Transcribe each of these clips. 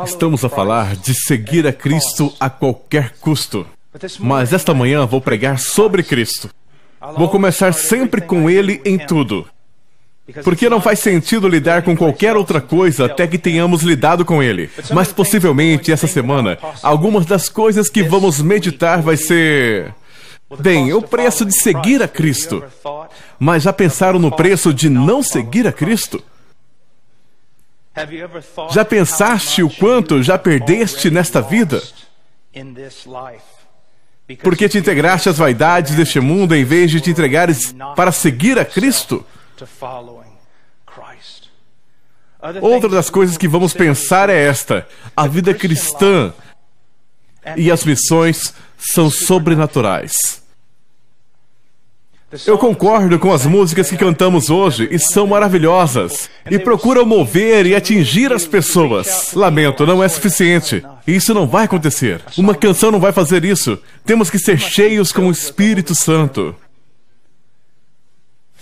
Estamos a falar de seguir a Cristo a qualquer custo. Mas esta manhã vou pregar sobre Cristo. Vou começar sempre com Ele em tudo. Porque não faz sentido lidar com qualquer outra coisa até que tenhamos lidado com Ele. Mas possivelmente essa semana, algumas das coisas que vamos meditar vai ser... Bem, o preço de seguir a Cristo. Mas já pensaram no preço de não seguir a Cristo? Já pensaste o quanto já perdeste nesta vida? Porque te integraste às vaidades deste mundo em vez de te entregares para seguir a Cristo? Outra das coisas que vamos pensar é esta: a vida cristã e as missões são sobrenaturais. Eu concordo com as músicas que cantamos hoje e são maravilhosas e procuram mover e atingir as pessoas. Lamento, não é suficiente. Isso não vai acontecer. Uma canção não vai fazer isso. Temos que ser cheios com o Espírito Santo.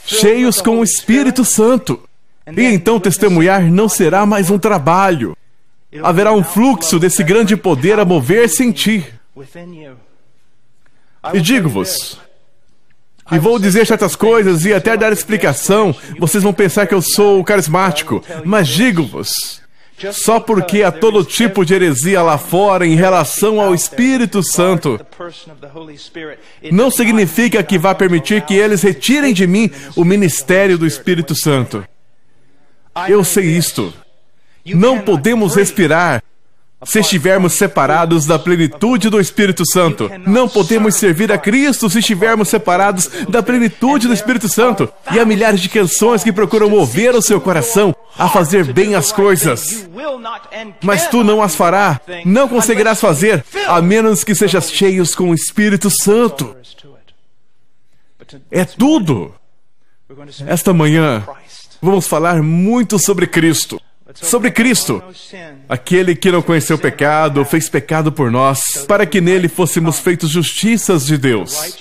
Cheios com o Espírito Santo. E então testemunhar não será mais um trabalho. Haverá um fluxo desse grande poder a mover-se em ti. E digo-vos, e vou dizer certas coisas e até dar explicação, vocês vão pensar que eu sou carismático, mas digo-vos, só porque há todo tipo de heresia lá fora em relação ao Espírito Santo, não significa que vá permitir que eles retirem de mim o ministério do Espírito Santo. Eu sei isto. Não podemos respirar se estivermos separados da plenitude do Espírito Santo. Não podemos servir a Cristo se estivermos separados da plenitude do Espírito Santo. E há milhares de canções que procuram mover o seu coração a fazer bem as coisas. Mas tu não as farás, não conseguirás fazer, a menos que sejas cheios com o Espírito Santo. É tudo. Esta manhã, vamos falar muito sobre Cristo. Sobre Cristo, aquele que não conheceu pecado, fez pecado por nós, para que nele fôssemos feitos justiças de Deus.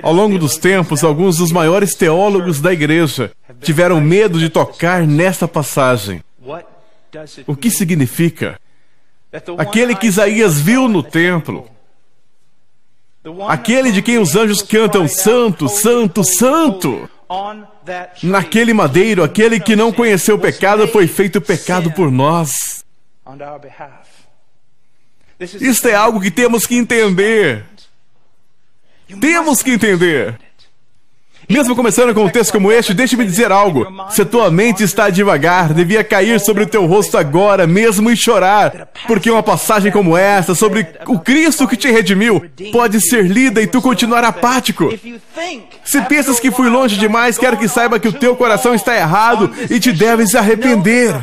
Ao longo dos tempos, alguns dos maiores teólogos da igreja tiveram medo de tocar nesta passagem. O que significa? Aquele que Isaías viu no templo, aquele de quem os anjos cantam Santo, Santo, Santo. Naquele madeiro, aquele que não conheceu o pecado foi feito pecado por nós. Isto é algo que temos que entender. Temos que entender. Mesmo começando com um texto como este, deixe-me dizer algo. Se a tua mente está devagar, devia cair sobre o teu rosto agora mesmo e chorar. Porque uma passagem como esta, sobre o Cristo que te redimiu, pode ser lida e tu continuar apático. Se pensas que fui longe demais, quero que saiba que o teu coração está errado e te deves arrepender.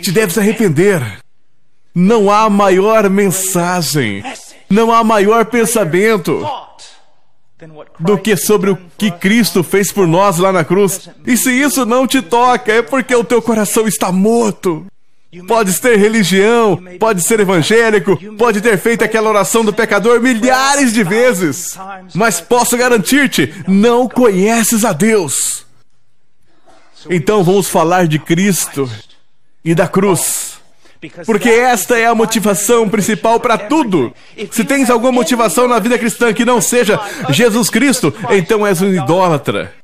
Te deves arrepender. Não há maior mensagem, não há maior pensamento do que sobre o que Cristo fez por nós lá na cruz. E se isso não te toca, é porque o teu coração está morto. Podes ter religião, pode ser evangélico, pode ter feito aquela oração do pecador milhares de vezes, mas posso garantir-te, não conheces a Deus. Então vamos falar de Cristo e da cruz. Porque esta é a motivação principal para tudo. Se tens alguma motivação na vida cristã que não seja Jesus Cristo, então és um idólatra.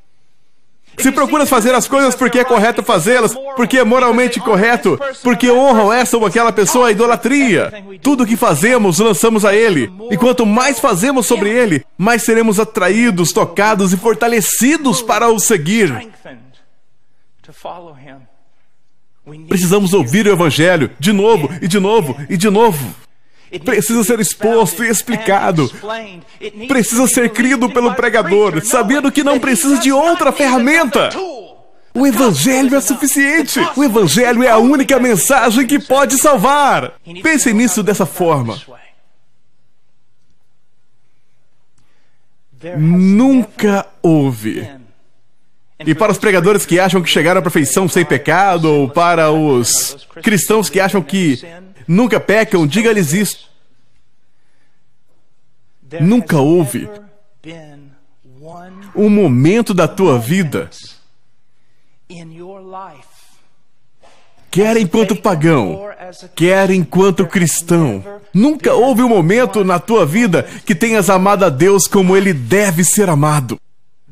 Se procuras fazer as coisas porque é correto fazê-las, porque é moralmente correto, porque honram essa ou aquela pessoa, é idolatria. Tudo o que fazemos, lançamos a Ele. E quanto mais fazemos sobre Ele, mais seremos atraídos, tocados e fortalecidos para o seguir. Precisamos ouvir o Evangelho de novo, e de novo, e de novo. Precisa ser exposto e explicado. Precisa ser crido pelo pregador, sabendo que não precisa de outra ferramenta. O Evangelho é suficiente. O Evangelho é a única mensagem que pode salvar. Pense nisso dessa forma. Nunca houve. E para os pregadores que acham que chegaram à perfeição sem pecado, ou para os cristãos que acham que nunca pecam, diga-lhes isto. Nunca houve um momento da tua vida, quer enquanto pagão, quer enquanto cristão, nunca houve um momento na tua vida que tenhas amado a Deus como Ele deve ser amado.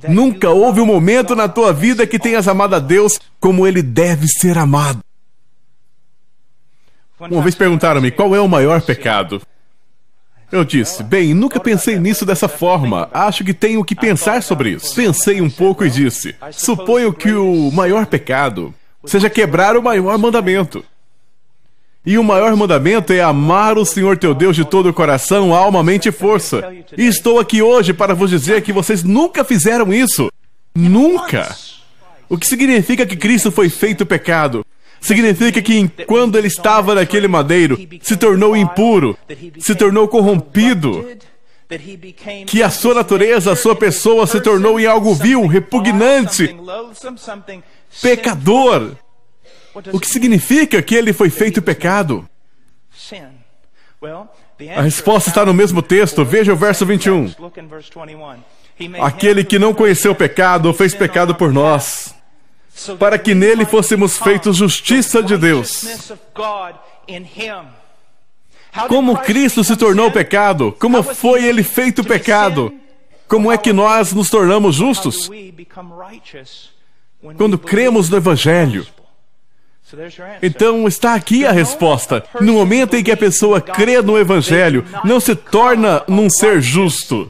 Nunca houve um momento na tua vida que tenhas amado a Deus como Ele deve ser amado. Uma vez perguntaram-me qual é o maior pecado. Eu disse, bem, nunca pensei nisso dessa forma. Acho que tenho que pensar sobre isso. Pensei um pouco e disse, suponho que o maior pecado seja quebrar o maior mandamento. E o maior mandamento é amar o Senhor teu Deus de todo o coração, alma, mente e força. E estou aqui hoje para vos dizer que vocês nunca fizeram isso. Nunca! O que significa que Cristo foi feito pecado? Significa que quando Ele estava naquele madeiro, se tornou impuro, se tornou corrompido, que a sua natureza, a sua pessoa se tornou em algo vil, repugnante, pecador. O que significa que Ele foi feito pecado? A resposta está no mesmo texto. Veja o verso 21. Aquele que não conheceu o pecado, fez pecado por nós, para que nele fôssemos feitos justiça de Deus. Como Cristo se tornou pecado? Como foi Ele feito pecado? Como é que nós nos tornamos justos? Quando cremos no Evangelho. Então está aqui a resposta. No momento em que a pessoa crê no Evangelho, não se torna num ser justo.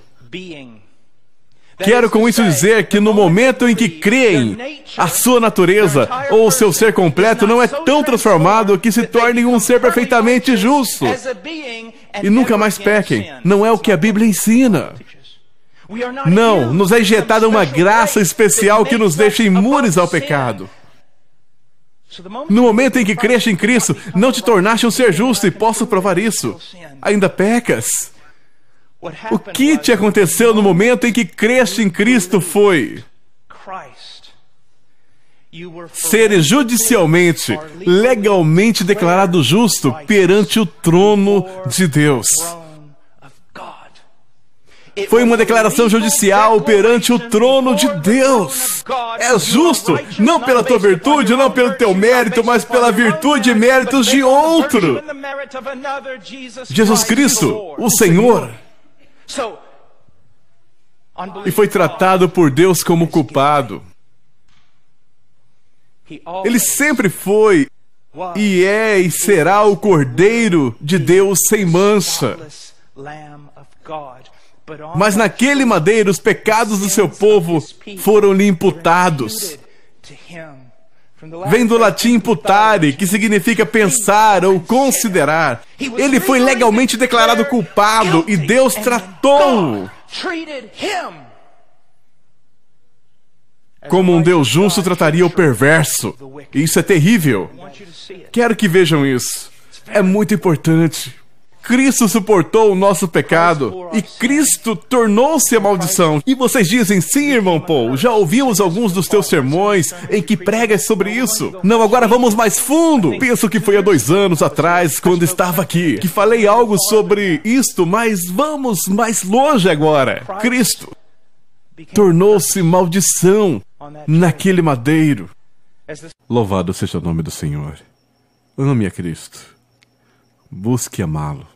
Quero com isso dizer que no momento em que creem, a sua natureza ou o seu ser completo não é tão transformado que se torne um ser perfeitamente justo. E nunca mais pequem. Não é o que a Bíblia ensina. Não, nos é injetada uma graça especial que nos deixa imunes ao pecado. No momento em que creste em Cristo, não te tornaste um ser justo, e posso provar isso. Ainda pecas. O que te aconteceu no momento em que creste em Cristo foi ser judicialmente, legalmente declarado justo perante o trono de Deus. Foi uma declaração judicial perante o trono de Deus. É justo, não pela tua virtude, não pelo teu mérito, mas pela virtude e méritos de outro. Jesus Cristo, o Senhor. E foi tratado por Deus como culpado. Ele sempre foi, e é e será o Cordeiro de Deus sem mancha. Mas naquele madeiro, os pecados do seu povo foram-lhe imputados. Vem do latim imputare, que significa pensar ou considerar. Ele foi legalmente declarado culpado e Deus tratou-o como um Deus justo trataria o perverso. E isso é terrível. Quero que vejam isso. É muito importante. Cristo suportou o nosso pecado e Cristo tornou-se a maldição. E vocês dizem, sim, irmão Paul, já ouvimos alguns dos teus sermões em que pregas sobre isso. Não, agora vamos mais fundo. Penso que foi há 2 anos atrás, quando estava aqui, que falei algo sobre isto, mas vamos mais longe agora. Cristo tornou-se maldição naquele madeiro. Louvado seja o nome do Senhor. Ame a Cristo. Busque amá-lo.